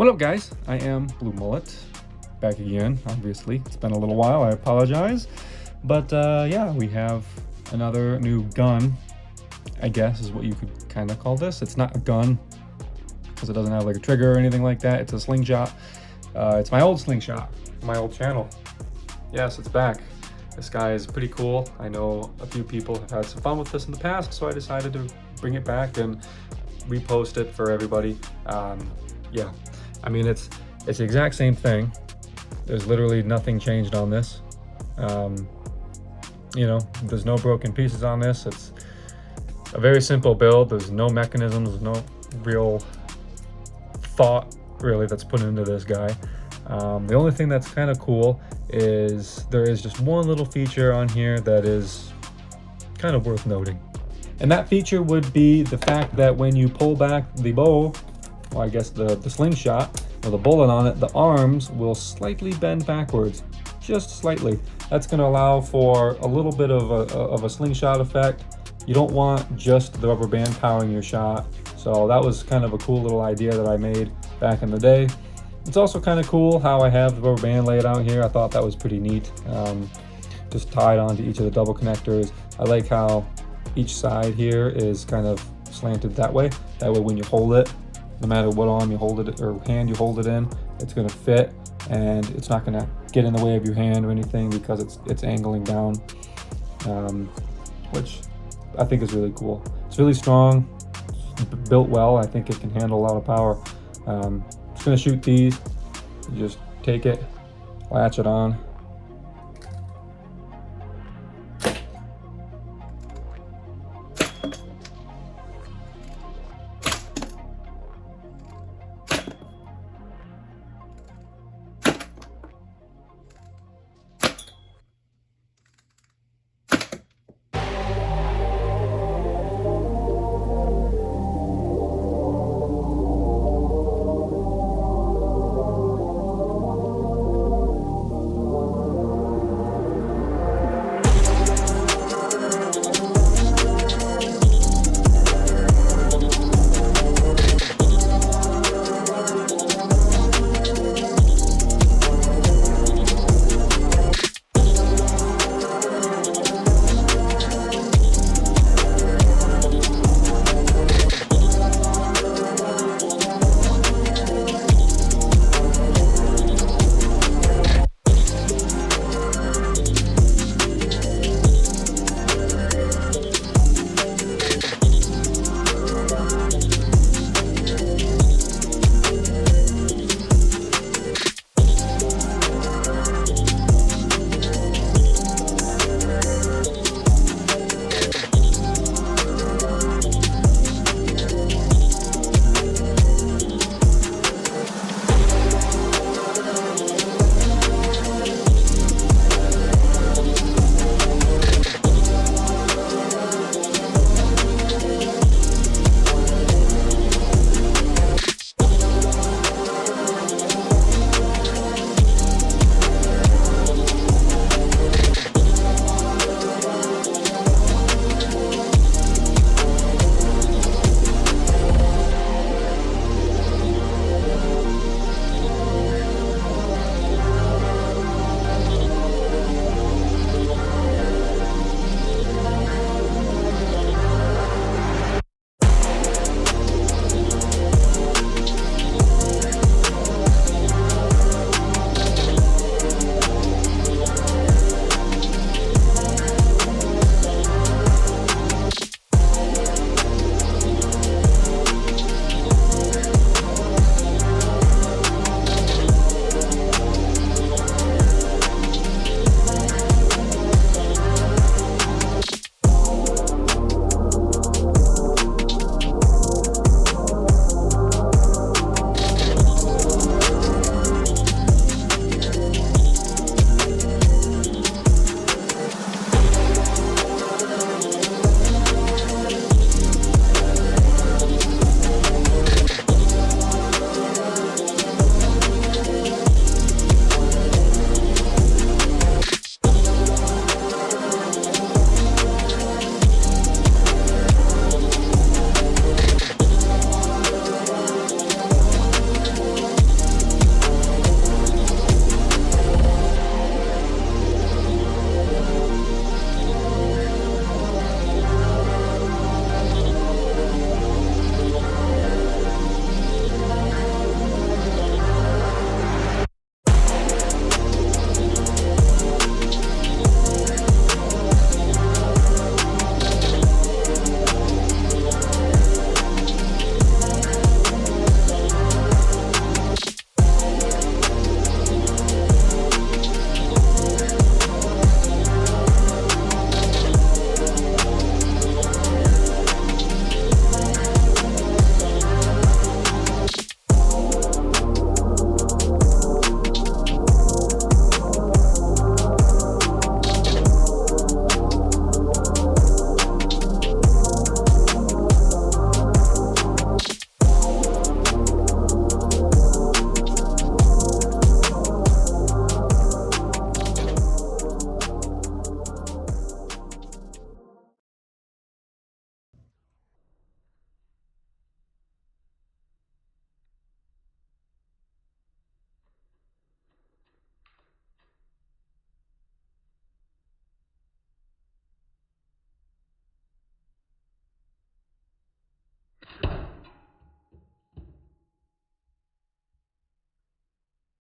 What up, guys? I am Blue Mullet, back again. Obviously, it's been a little while. I apologize, but yeah, we have another new gun. I guess is what you could kind of call this. It's not a gun because it doesn't have like a trigger or anything like that. It's a slingshot. It's my old slingshot, my old channel. Yes, it's back. This guy is pretty cool. I know a few people have had some fun with this in the past, so I decided to bring it back and repost it for everybody. Yeah, I mean, it's the exact same thing. There's literally nothing changed on this. You know, there's no broken pieces on this. It's a very simple build. There's no mechanisms, there's no real thought really that's put into this guy. The only thing that's kind of cool is there is just one little feature on here that is kind of worth noting. And that feature would be the fact that when you pull back the bow, well, I guess the slingshot with a bullet on it, the arms will slightly bend backwards, just slightly. That's going to allow for a little bit of a slingshot effect. You don't want just the rubber band powering your shot. So that was kind of a cool little idea that I made back in the day. It's also kind of cool how I have the rubber band laid out here. I thought that was pretty neat. Just tied onto each of the double connectors. I like how each side here is kind of slanted that way. That way when you hold it, no matter what arm you hold it or hand you hold it in, it's going to fit and it's not going to get in the way of your hand or anything because it's angling down, which I think is really cool. It's really strong, it's built well. I think it can handle a lot of power. Just going to shoot these. You just take it, latch it on.